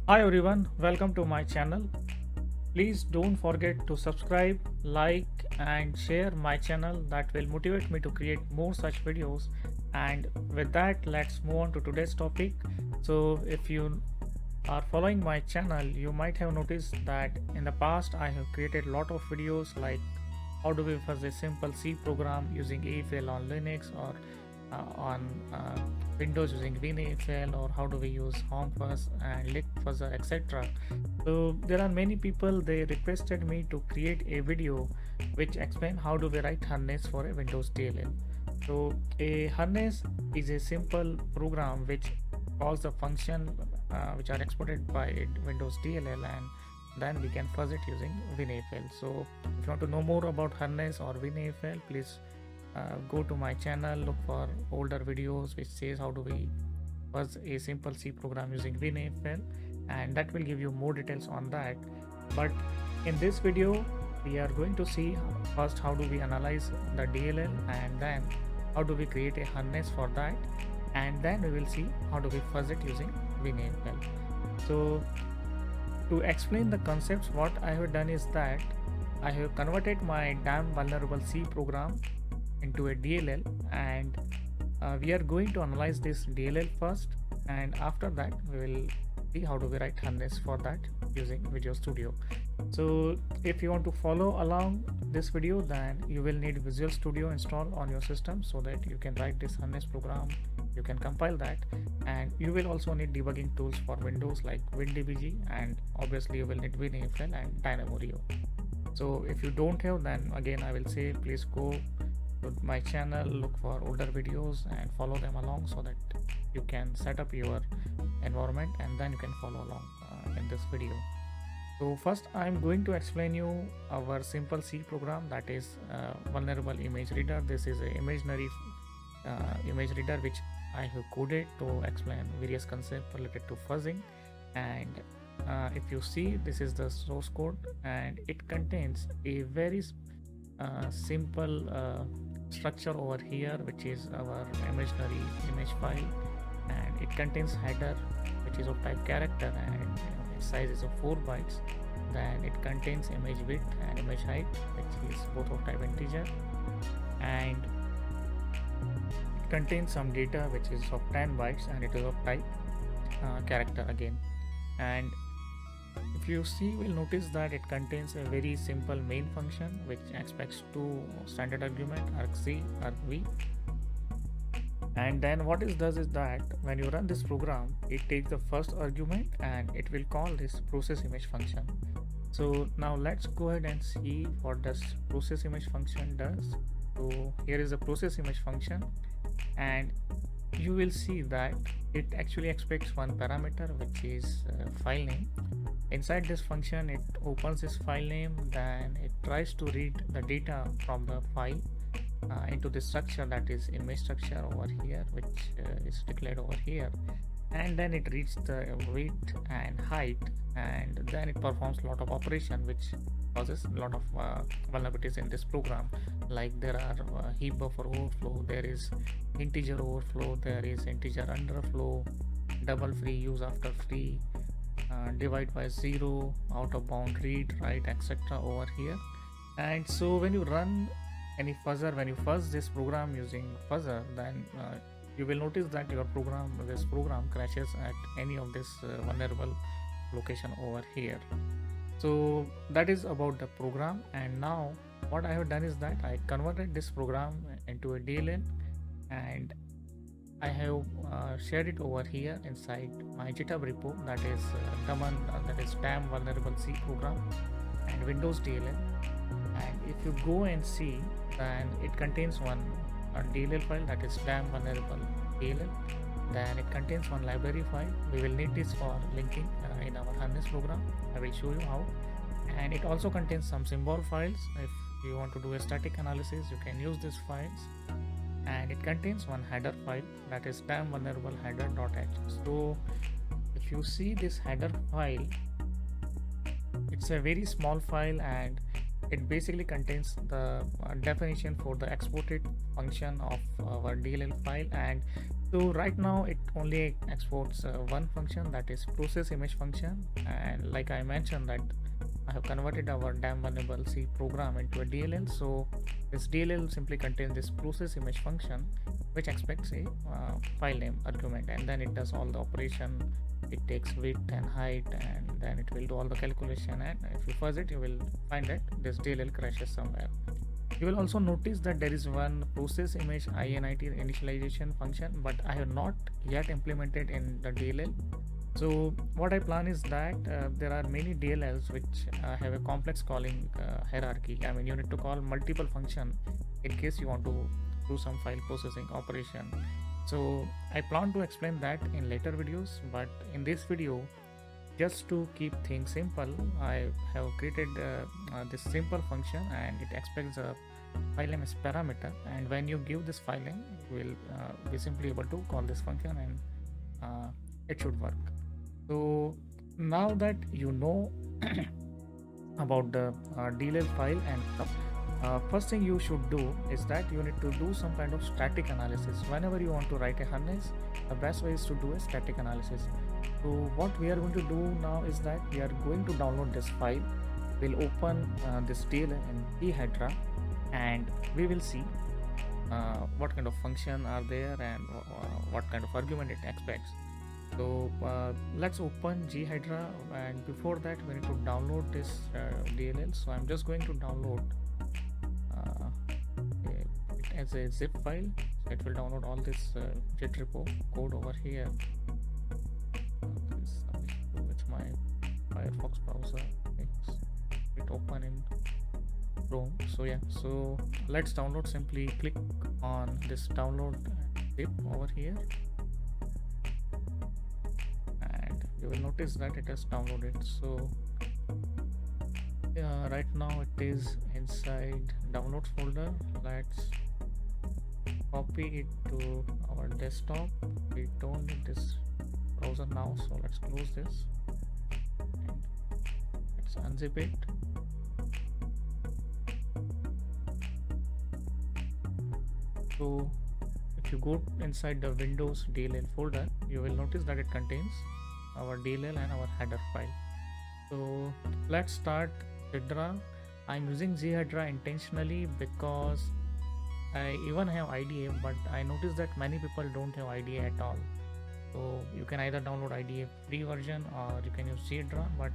Hi everyone, welcome to my channel. Please don't forget to subscribe, like, and share my channel. That will motivate me to create more such videos. And with that, let's move on to today's topic. So, if you are following my channel, you might have noticed that in the past I have created a lot of videos like how do we fuzz a simple C program using AFL on Linux or on Windows using WinAFL, or how do we use Home Fuzz and LickFuzzer, etc. So there are many people they requested me to create a video which explain how do we write harness for a Windows DLL. So a harness is a simple program which calls the function which are exported by Windows DLL, and then we can fuzz it using WinAFL. So if you want to know more about harness or WinAFL, please go to my channel, look for older videos which says how do we fuzz a simple C program using WinAFL, and that will give you more details on that. But in this video we are going to see first how do we analyze the DLL, and then how do we create a harness for that, and then we will see how do we fuzz it using WinAFL. So to explain the concepts, what I have done is that I have converted my damn vulnerable C program into a DLL, and we are going to analyze this DLL first, and after that we will see how do we write harness for that using Visual Studio. So if you want to follow along this video, then you will need Visual Studio installed on your system so that you can write this harness program, you can compile that, and you will also need debugging tools for Windows like WinDBG, and obviously you will need WinAFL and DynamoRio. So if you don't have, then again I will say please go to my channel, look for older videos and follow them along so that you can set up your environment and then you can follow along in this video. So first I'm going to explain you our simple C program, that is vulnerable image reader. This is an imaginary image reader which I have coded to explain various concepts related to fuzzing. And if you see, this is the source code, and it contains a very simple structure over here, which is our imaginary image file, and it contains header which is of type character, and its size is of 4 bytes. Then it contains image width and image height, which is both of type integer, and it contains some data which is of 10 bytes and it is of type character again. And if you see, we'll notice that it contains a very simple main function which expects two standard argument argc, argv. And then what it does is that when you run this program, it takes the first argument and it will call this process image function. So now let's go ahead and see what this process image function does. So here is the process image function, and you will see that it actually expects one parameter which is file name. Inside this function, it opens this file name, then it tries to read the data from the file into the structure, that is image structure over here, which is declared over here, and then it reads the weight and height, and then it performs a lot of operation which causes a lot of vulnerabilities in this program. Like there are heap buffer overflow, there is integer overflow, there is integer underflow, double free, use after free, divide by 0, out of bound read, write, etc. over here. And so when you run any fuzzer, when you fuzz this program using fuzzer, then you will notice that this program crashes at any of this vulnerable location over here. So that is about the program. And now what I have done is that I converted this program into a DLL, and I have shared it over here inside my GitHub repo, that is damn vulnerable C program and Windows DLL. And if you go and see, then it contains one DLL file, that is damn vulnerable DLL. Then it contains one library file. We will need this for linking in our harness program. I will show you how. And it also contains some symbol files. If you want to do a static analysis, you can use these files. And it contains one header file, that is damn vulnerable header.h. So if you see this header file, it's a very small file, and it basically contains the definition for the exported function of our DLL file, and So right now it only exports one function, that is process image function, and like I mentioned that I have converted our DAM vulnerable C program into a DLL. So this DLL simply contains this process image function which expects a file name argument, and then it does all the operation. It takes width and height, and then it will do all the calculation, and if you fuzz it you will find that this DLL crashes somewhere. You will also notice that there is one process image init initialization function, but I have not yet implemented in the DLL. So what I plan is that there are many DLLs which have a complex calling hierarchy. I mean, you need to call multiple function in case you want to do some file processing operation. So I plan to explain that in later videos, but in this video, just to keep things simple, I have created this simple function, and it expects a file name as parameter, and when you give this file name you will be simply able to call this function, and it should work. So now that you know about the DLL file and stuff, first thing you should do is that you need to do some kind of static analysis. Whenever you want to write a harness, the best way is to do a static analysis. So what we are going to do now is that we are going to download this file. We'll open this DLL in GHydra, and we will see what kind of function are there and what kind of argument it expects. So let's open GHydra, and before that we need to download this DLL. So I'm just going to download it as a zip file. So it will download all this git repo code over here. With my Firefox browser, it open in Chrome. So yeah, so let's download. Simply click on this download zip over here, and you will notice that it has downloaded. So right now it is inside downloads folder. Let's copy it to our desktop. We don't need this browser now, so let's close this and let's unzip it. So if you go inside the Windows DLL folder, you will notice that it contains our DLL and our header file. So let's start GHydra. I'm using GHydra intentionally because I even have IDE, but I noticed that many people don't have IDE at all. So you can either download IDE free version or you can use GHydra, but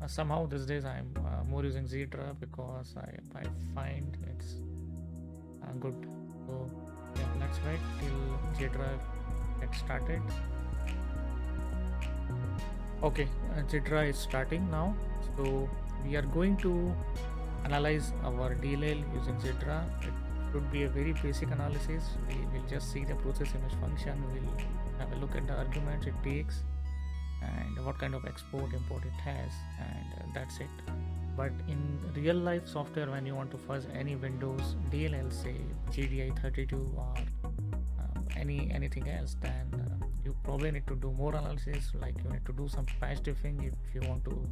somehow these days I'm more using GHydra because I find it's good. So yeah, let's wait till GHydra gets started. Okay, GHydra is starting now. So we are going to analyze our DLL using GHydra. It should be a very basic analysis. We will just see the process image function. We'll have a look at the arguments it takes and what kind of export import it has, and that's it. But in real life software, when you want to fuzz any Windows DLL, say GDI32 or anything else, then you probably need to do more analysis. Like you need to do some patch diffing if you want to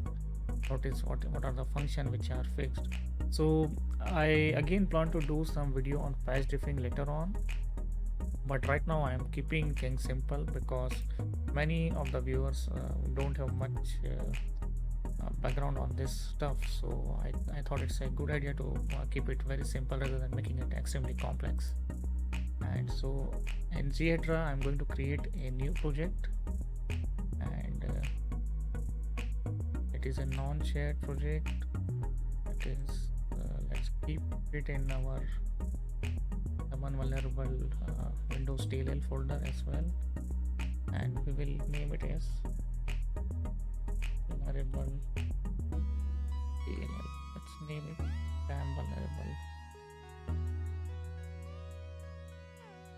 notice what are the functions which are fixed. So I again plan to do some video on patch diffing later on, but right now I am keeping things simple because many of the viewers don't have much background on this stuff. So I thought it's a good idea to keep it very simple rather than making it extremely complex. And so in GHydra I'm going to create a new project, and it is a non-shared project. It is let's keep it in our vulnerable Windows DLL folder as well, and we will name it as vulnerable DLL. Let's name it DAM vulnerable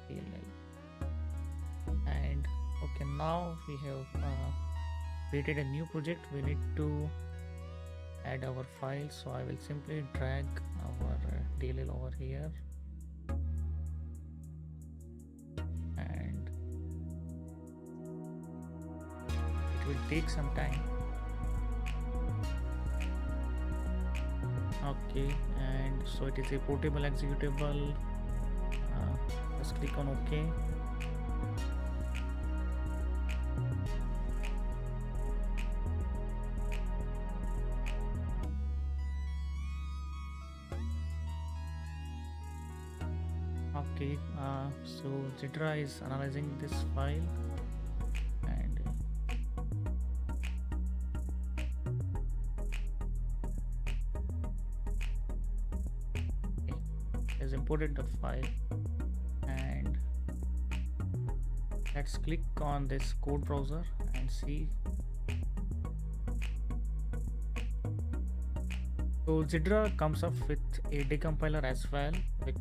DLL. And okay, now we have created a new project. We need to add our file, so I will simply drag our DLL over here, and it will take some time. Okay, and so it is a portable executable. Just click on OK. Okay, so Zidra is analyzing this file, and okay, has imported the file, and let's click on this code browser and see. So Zidra comes up with a decompiler as well, which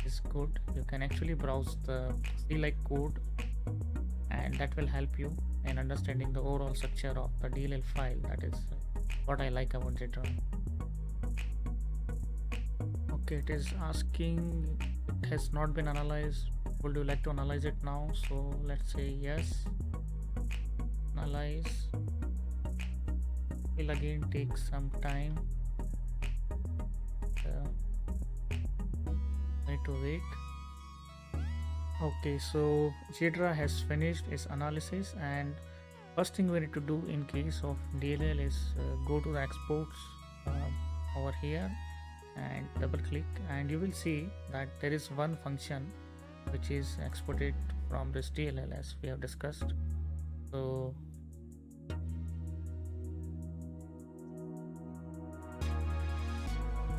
is good. You can actually browse the C-like code, and that will help you in understanding the overall structure of the DLL file. That is what I like about Zidra. Okay, it is asking it has not been analyzed. Would you like to analyze it now? So let's say yes. Analyze. Will again take some time. Need to wait. Okay, so Zidra has finished its analysis, and first thing we need to do in case of DLL is go to the exports over here and double click, and you will see that there is one function which is exported from this DLL as we have discussed. So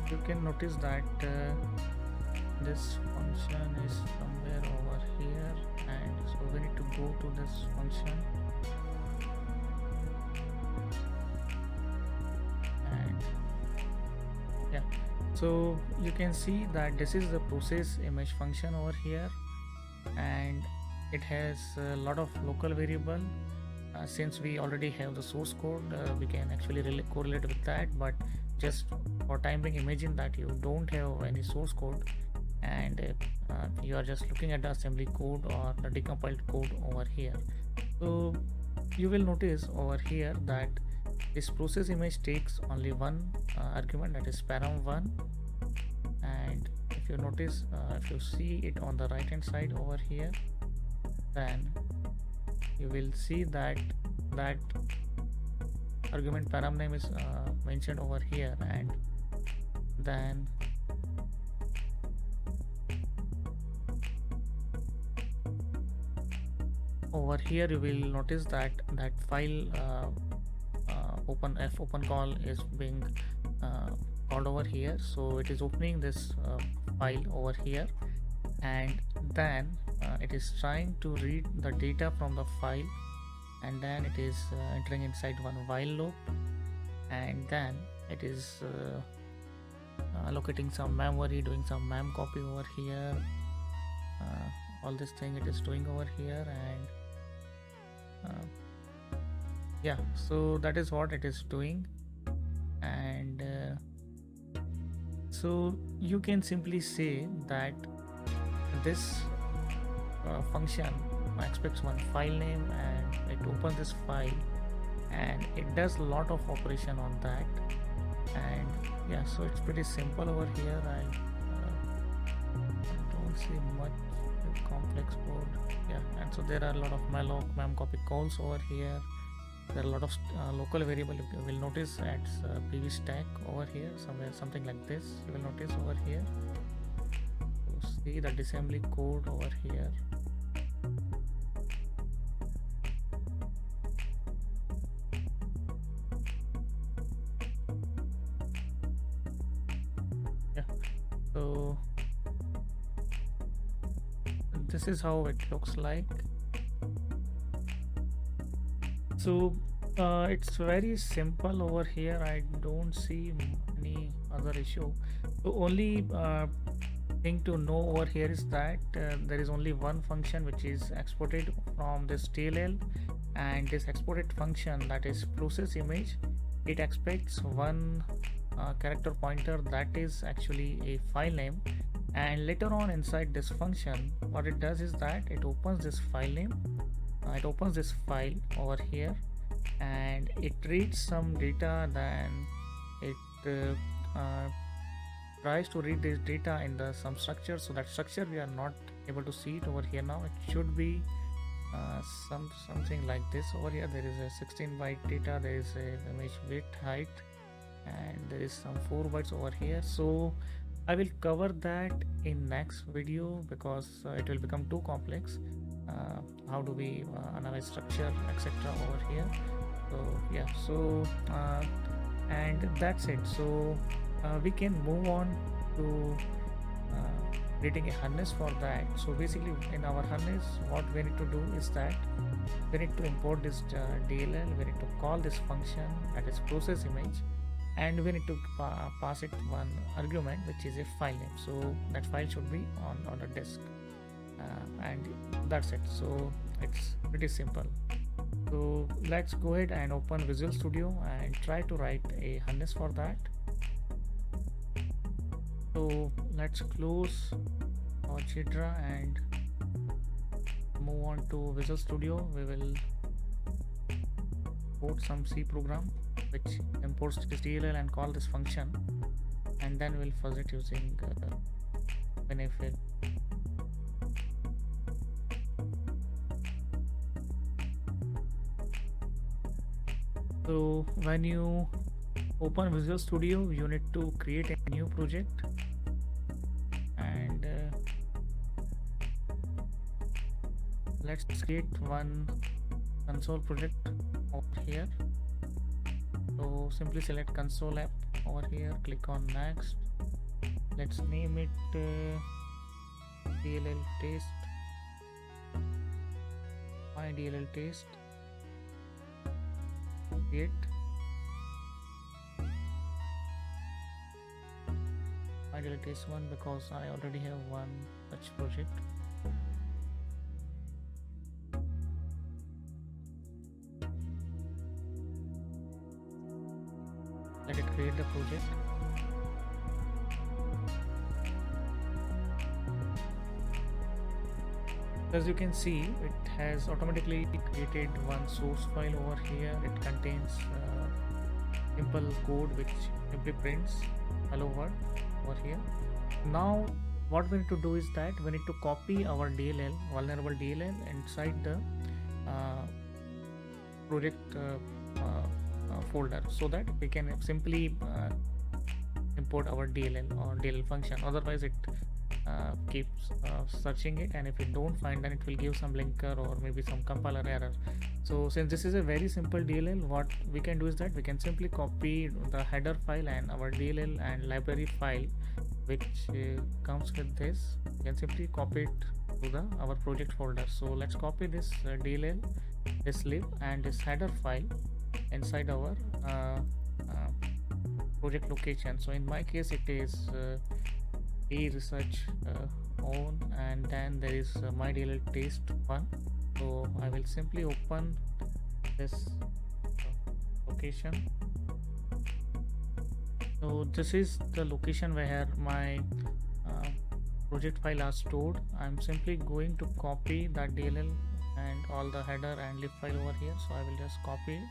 you can notice that this function is somewhere over here, and so we need to go to this function, and yeah, so you can see that this is the process image function over here, and it has a lot of local variable. Since we already have the source code, we can actually correlate with that, but just for time being, imagine that you don't have any source code, and you are just looking at the assembly code or the decompiled code over here. So you will notice over here that this process image takes only one argument, that is param1, and if you notice, if you see it on the right hand side over here, then you will see that argument param name is mentioned over here, and then over here you will notice that file open call is being called over here. So it is opening this file over here, and then it is trying to read the data from the file, and then it is entering inside one while loop, and then it is allocating some memory, doing some mem copy over here, all this thing it is doing over here, and yeah, so that is what it is doing. And so you can simply say that this function expects one file name, and it opens this file, and it does a lot of operation on that. And yeah, so it's pretty simple over here. I don't see much complex code. Yeah, and so there are a lot of malloc, mem copy calls over here. There are a lot of local variable. You will notice at PV stack over here, something like this. You will notice over here. So see the assembly code over here. Yeah, so this is how it looks like. So it's very simple over here. I don't see any other issue. The only thing to know over here is that there is only one function which is exported from this DLL, and this exported function, that is process image, it expects one character pointer that is actually a file name, and later on inside this function what it does is that it opens this file name, it opens this file over here, and it reads some data, then it tries to read this data in the some structure. So that structure we are not able to see it over here now. It should be something like this over here. There is a 16 byte data, there is a image width, height, and there is some 4 bytes over here. So I will cover that in next video because it will become too complex. How do we analyze structure, etc. over here? So yeah, so and that's it. So we can move on to creating a harness for that. So basically, in our harness, what we need to do is that we need to import this DLL. We need to call this function, that is process image, and we need to pass it one argument, which is a file name. So that file should be on the disk, and that's it. So it's pretty simple. So let's go ahead and open Visual Studio and try to write a harness for that. So let's close our Jira and move on to Visual Studio. We will code some C program which imports this DLL and call this function, and then we'll fuzz it using WinFL. So when you open Visual Studio, you need to create a new project, and let's create one console project over here. So simply select console app over here, click on next. Let's name it DLL test, my DLL test. Create. My DLL test 1 because I already have one such project. Let it create the project. As you can see, it has automatically created one source file over here. It contains simple code which simply prints hello world over here. Now what we need to do is that we need to copy our DLL, vulnerable DLL, inside the project folder, so that we can simply import our DLL or DLL function. Otherwise it keeps searching it, and if we don't find, then it will give some linker or maybe some compiler error. So since this is a very simple DLL, what we can do is that we can simply copy the header file and our DLL and library file which comes with this. We can simply copy it to the our project folder. So let's copy this DLL, this lib, and this header file inside our project location. So in my case it is a research on, and then there is my DLL test 1. So I will simply open this location. So this is the location where my project file are stored. I'm simply going to copy that DLL and all the header and lib file over here. So I will just copy it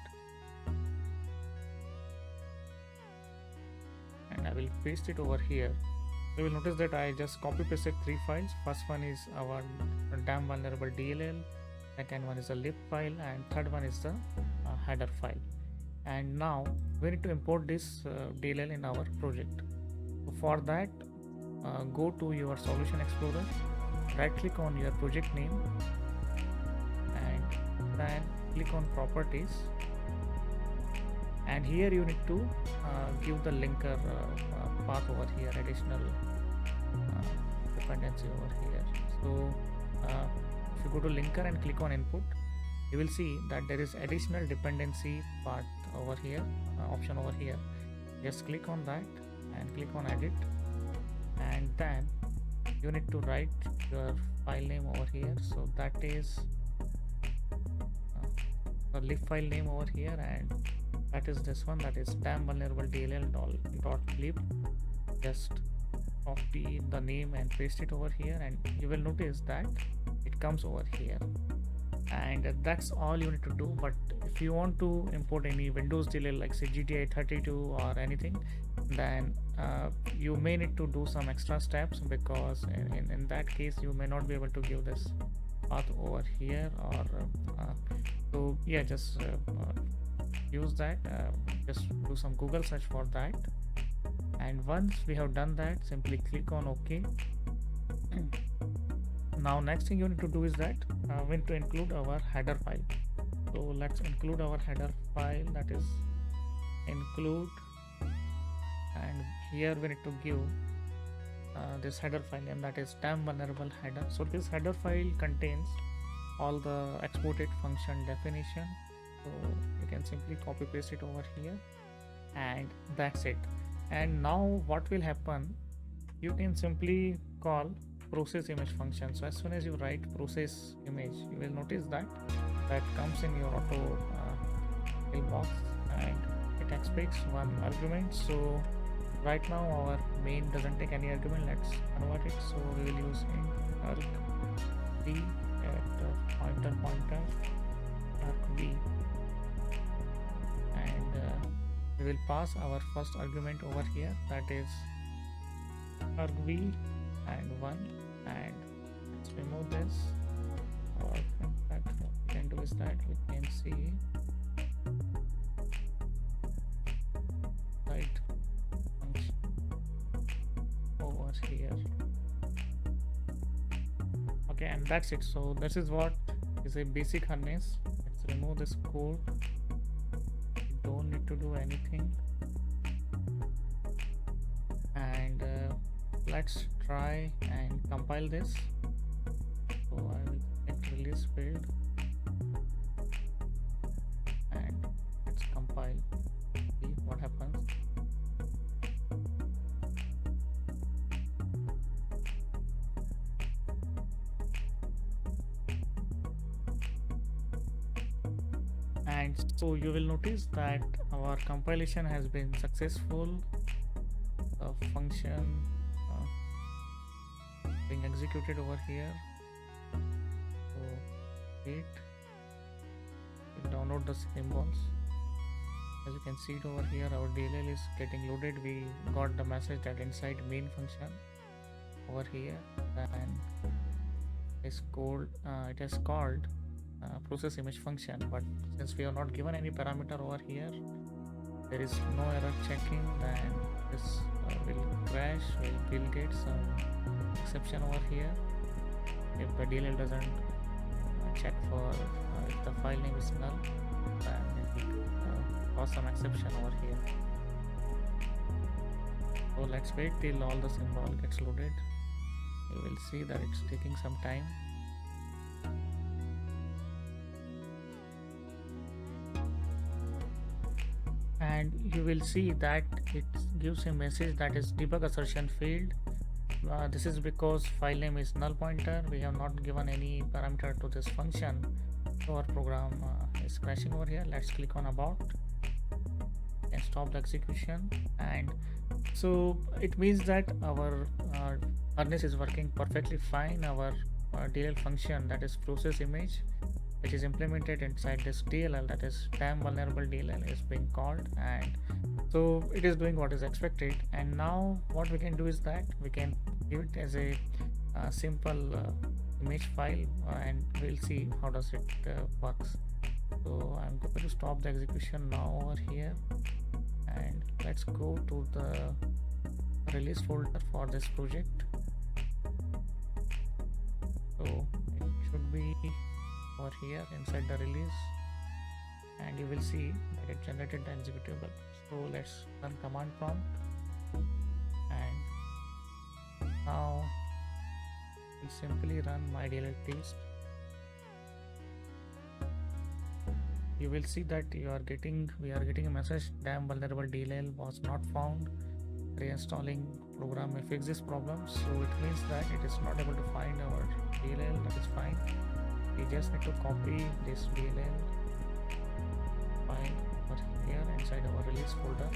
and I will paste it over here. You will notice that I just copy pasted 3 files. First one is our damn vulnerable DLL, second one is the lib file, and third one is the header file. And now we need to import this DLL in our project. So for that, go to your Solution Explorer, right click on your project name, and then click on Properties. And here you need to give the linker path over here, additional dependency over here. So if you go to linker and click on input, you will see that there is additional dependency part over here, option over here. Just click on that and click on edit, and then you need to write your file name over here. So that is the lib file name over here, and that is this one, that is damn vulnerable DLL.lib. Just copy the name and paste it over here, and you will notice that it comes over here. And that's all you need to do. But if you want to import any Windows DLL like say GTA 32 or anything, then you may need to do some extra steps, because in that case you may not be able to give this path over here, or so yeah, just use that, just do some Google search for that, And once we have done that, simply click on OK. Now next thing you need to do is that we need to include our header file. So let's include our header file, that is include, and here we need to give this header file name, that is temp vulnerable header. So this header file contains all the exported function definition, so you can simply copy paste it over here, and that's it. And now what will happen, you can simply call process image function. So as soon as you write process image, you will notice that comes in your auto box, and it expects one argument. So right now our main doesn't take any argument, let's convert it. So we will use int arg b at pointer arg b, and we will pass our first argument over here, that is arg b and 1, and let's remove this. Or in fact what we can do is that we can see right function over here. Okay, and that's it. So this is what is a basic harness. Let's remove this code, you don't need to do anything, and let's try and compile this. So I will select release build and let's compile, see what happens. And so you will notice that our compilation has been successful. The function being executed over here. So wait, we'll download the symbols. As you can see it over here, our DLL is getting loaded. We got the message that inside main function over here, and it's called it is called process image function, but since we have not given any parameter over here, there is no error checking, then this will crash. We'll get some exception over here if the DLL doesn't check for if the file name is null, then it will cause some exception over here. So let's wait till all the symbol gets loaded. You will see that it's taking some time. And you will see that it gives a message that is debug assertion failed. This is because file name is null pointer. We have not given any parameter to this function, so our program is crashing over here. Let's click on about and stop the execution. And so it means that our harness is working perfectly fine. Our DLL function, that is process image, which is implemented inside this DLL, that is temp vulnerable DLL, is being called, and so it is doing what is expected. And now what we can do is that we can give it as a simple image file, and we'll see how does it works. So I'm going to stop the execution now over here, and let's go to the release folder for this project. So it should be over here inside the release, and you will see that it generated the executable. So let's run command prompt, and now we simply run my DLL test. You will see that we are getting a message, damn vulnerable DLL was not found. Reinstalling program may fix this problem. So it means that it is not able to find our DLL. That is fine. We just need to copy this DLL file over here inside our release folder,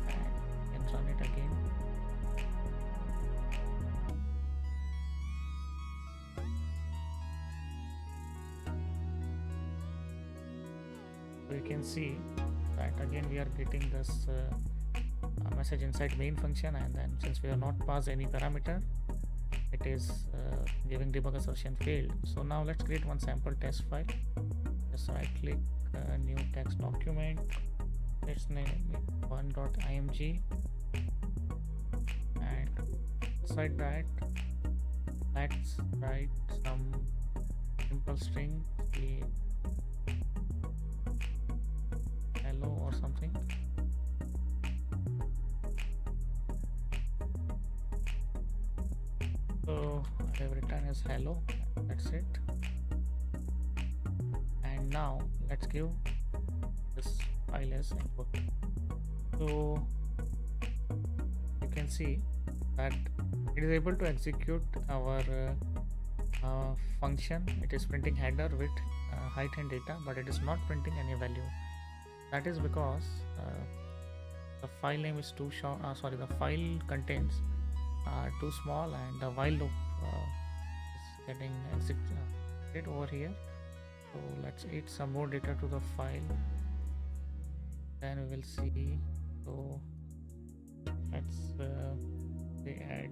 and run it again. So you can see that again we are getting this message inside main function, and then since we have not passed any parameter, it is giving debug assertion failed. So now let's create one sample test file. Just right click, new text document, let's name it one.img, and inside that let's write some simple string, say hello or something. So I have written as hello, that's it. And now let's give this file as input. So you can see that it is able to execute our function. It is printing header with height and data, but it is not printing any value. That is because the file name is too short. The file contents are too small, and the while loop is getting executed over here. So let's add some more data to the file, then we will see. So let's say add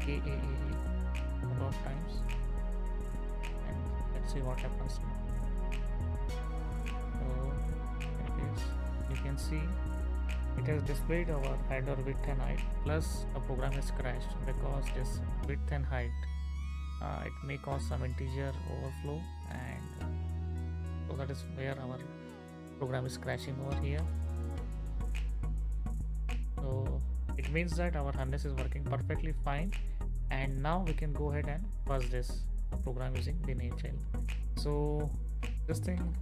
AAA couple of times, and let's see what happens now. So it is, you can see it has displayed our header width and height, plus the program is crashed because this width and height it may cause some integer overflow, and so that is where our program is crashing over here. So it means that our harness is working perfectly fine, and now we can go ahead and fuzz this program using WinAFL. So this thing,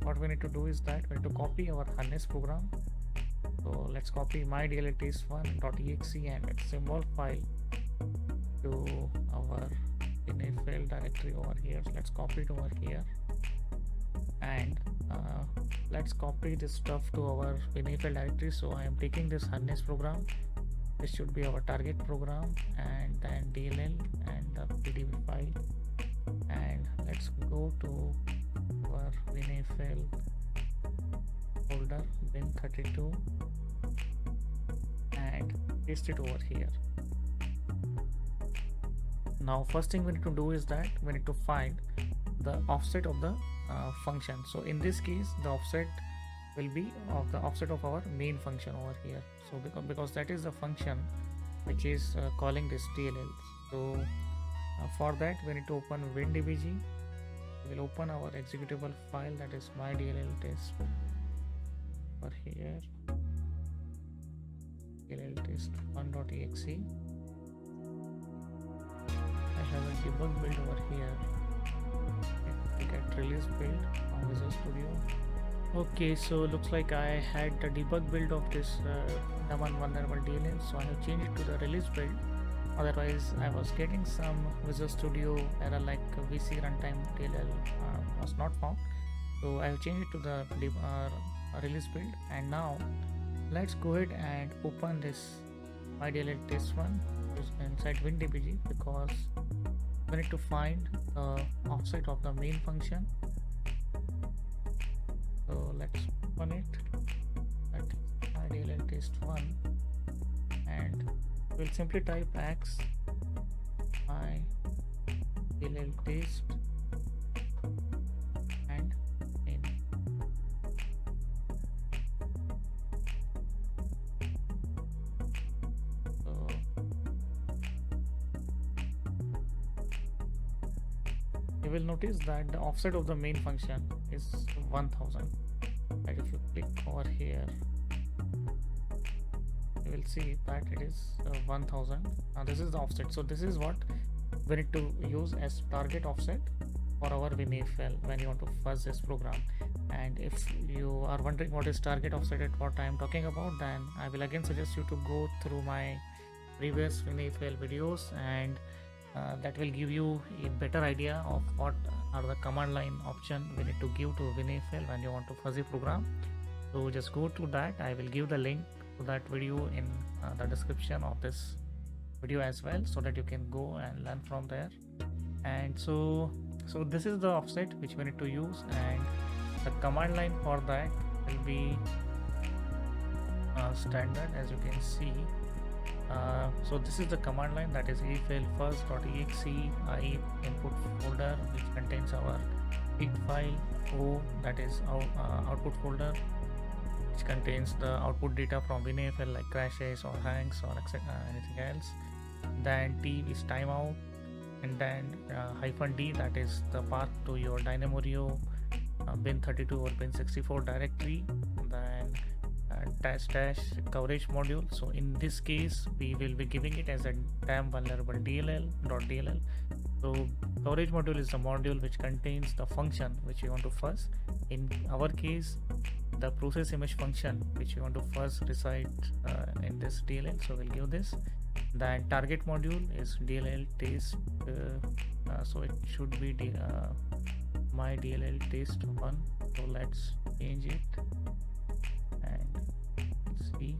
what we need to do is that we need to copy our harness program. So let's copy mydltest1.exe and its symbol file to our WinAFL directory over here. So let's copy it over here, and let's copy this stuff to our WinAFL directory. So I am taking this harness program. This should be our target program, and then DLL and the PDB file, and let's go to our WinAFL folder win32 and paste it over here. Now first thing we need to do is that we need to find the offset of the function. So in this case the offset will be of the offset of our main function over here. So because that is the function which is calling this DLL. So for that we need to open WinDBG. We will open our executable file, that is mydltest over here, dltest1.exe. I have a debug build over here. We get release build on Visual Studio. Okay, so looks like I had the debug build of this non-vulnerable DLL, so I have changed it to the release build. Otherwise I was getting some Visual Studio error like VC runtime DLL was not found. So I have changed it to the release build, and now let's go ahead and open this mydltest1 inside WinDBG, because we need to find the offset of the main function. So let's open it at mydltest1, and we'll simply type x mydltest and in. So you will notice that the offset of the main function is 1000, and if you click over here you will see that it is 1000. Now this is the offset, so this is what we need to use as target offset for our WinAFL when you want to fuzz this program. And if you are wondering what is target offset and what I am talking about, then I will again suggest you to go through my previous WinAFL videos, and that will give you a better idea of what are the command line option we need to give to WinAFL when you want to fuzzy program. So just go to that. I will give the link to that video in the description of this video as well, so that you can go and learn from there. And so this is the offset which we need to use, and the command line for that will be standard, as you can see. So this is the command line, that is afl first.exe I input folder, which contains our seed file O, that is our output folder, which contains the output data from WinAFL like crashes or hangs or anything else. Then T is timeout, and then -d, that is the path to your DynamoRio bin32 or bin64 directory. Then dash dash coverage module. So in this case we will be giving it as a damn vulnerable dll.dll. So coverage module is the module which contains the function which you want to fuzz. In our case, the process image function which you want to first recite in this DLL. So we'll give this. Then target module is DLL test. So it should be my DLL test 1. So let's change it and see.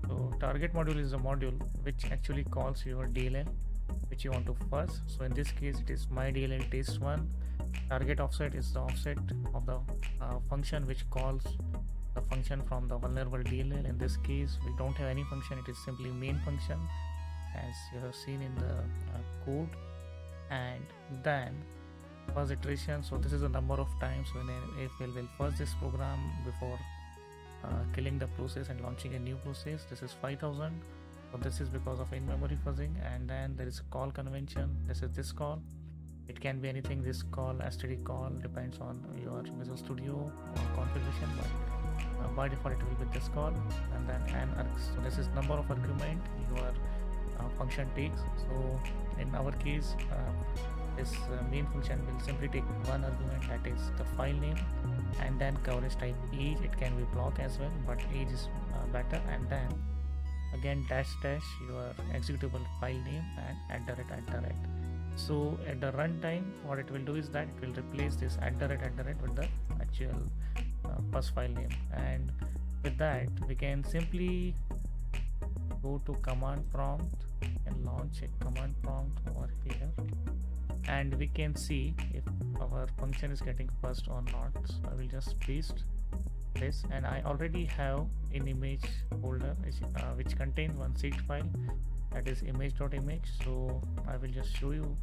So target module is a module which actually calls your DLL which you want to fuzz. So in this case it is my DLL test 1. Target offset is the offset of the function which calls the function from the vulnerable DLL. In this case we don't have any function, it is simply main function as you have seen in the code. And then fuzz iteration, so this is the number of times when AFL will fuzz this program before killing the process and launching a new process. This is 5000. So this is because of in-memory fuzzing. And then there is a call convention. This is this call. It can be anything, this call, std call, depends on your Visual Studio configuration, but by default it will be this call. And then an arg, so this is number of argument your function takes. So in our case this main function will simply take one argument, that is the file name, and then coverage type age. It can be block as well, but age is better. And then again dash dash your executable file name and @@. So at the runtime what it will do is that it will replace this @ with the actual first file name. And with that we can simply go to command prompt and launch a command prompt over here, and we can see if our function is getting fuzzed or not. So I will just paste this, and I already have an image folder which contains one seed file, that is image.image. So I will just show you.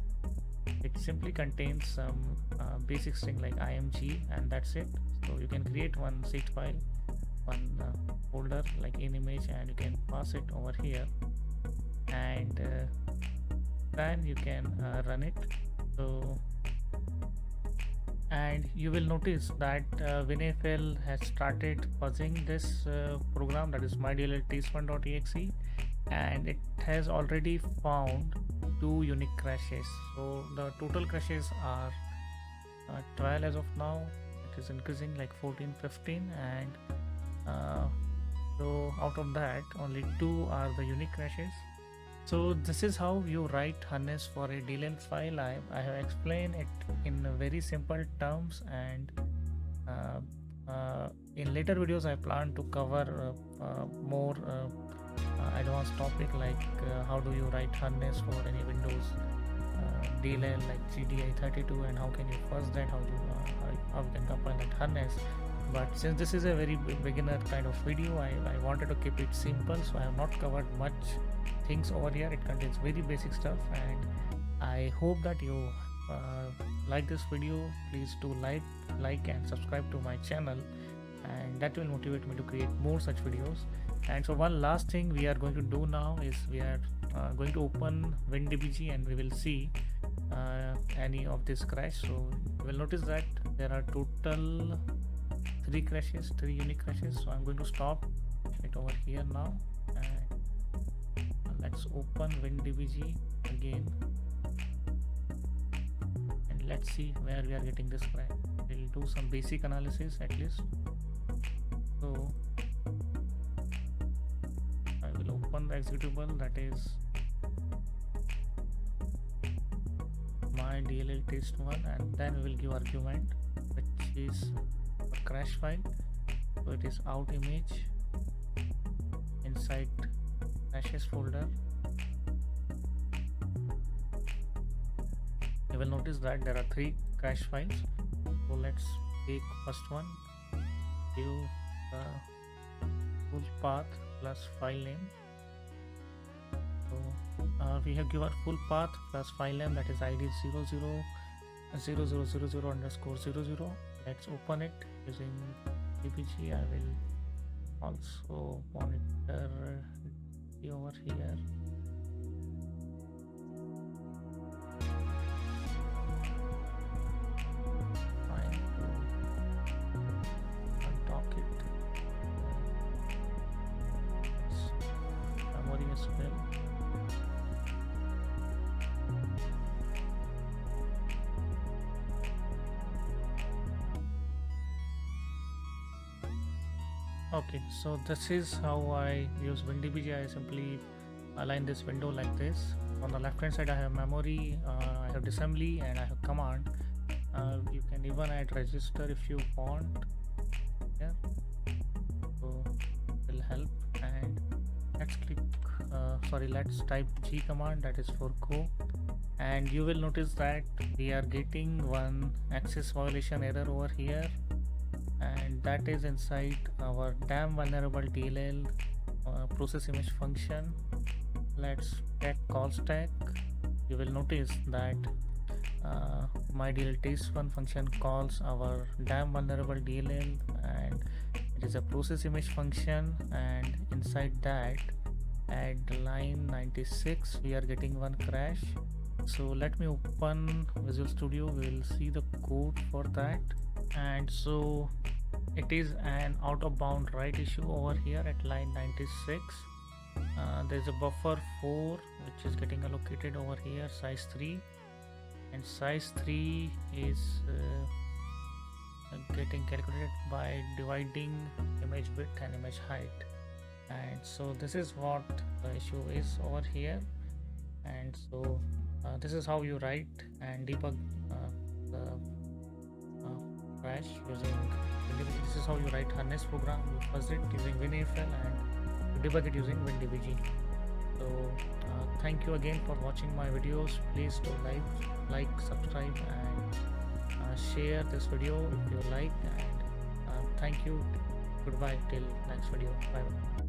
It simply contains some basic string like img, and that's it. So you can create one seed file, one folder like in image, and you can pass it over here, and then you can run it. So and you will notice that WinAFL has started fuzzing this program, that is mydll test1.exe, and it has already found 2 unique crashes. So the total crashes are 12 as of now. It is increasing like 14, 15, and so out of that only 2 are the unique crashes. So this is how you write harness for a DLL file. I have explained it in very simple terms, and in later videos I plan to cover more advanced topic like how do you write harness for any Windows DLL like GDI32, and how can you fuzz that, how you can compile that harness. But since this is a very beginner kind of video, I wanted to keep it simple, so I have not covered much things over here. It contains very basic stuff, and I hope that you like this video. Please do like and subscribe to my channel, and that will motivate me to create more such videos. And so one last thing we are going to do now is we are going to open WinDBG, and we will see any of this crash. So you will notice that there are total 3 crashes, 3 unique crashes. So I'm going to stop it over here now, and let's open WinDBG again, and let's see where we are getting this crash. We'll do some basic analysis at least. So I will open the executable, that is my DLL test1, and then we will give argument which is a crash file. So it is out image inside crashes folder. You will notice that there are 3 crash files. So let's take first one, give the full path plus file name. So we have given full path plus file name, that is id 000000 underscore 00. Let's open it using dbg. I will also monitor over here. Trying to undock it. Memory as well. Okay, so this is how I use WinDBG. I simply align this window like this. On the left hand side I have memory, I have disassembly, and I have command. You can even add register if you want. Yeah, so it will help. And let's click let's type G command, that is for go, and you will notice that we are getting one access violation error over here, and that is inside our damn vulnerable DLL process image function. Let's check call stack. You will notice that my DLL test1 function calls our damn vulnerable DLL, and it is a process image function, and inside that at line 96 we are getting one crash. So let me open Visual Studio. We will see the code for that. And so it is an out of bound write issue over here at line 96. There's a buffer 4 which is getting allocated over here, size 3, and size 3 is getting calculated by dividing image width and image height. And so this is what the issue is over here. And so this is how you write and debug the crash using WinDBG. This is how you write harness program. You fuzz it using WinAFL and debug it using WinDBG. So thank you again for watching my videos. Please do like, subscribe, and share this video if you like. And thank you. Goodbye till next video. Bye.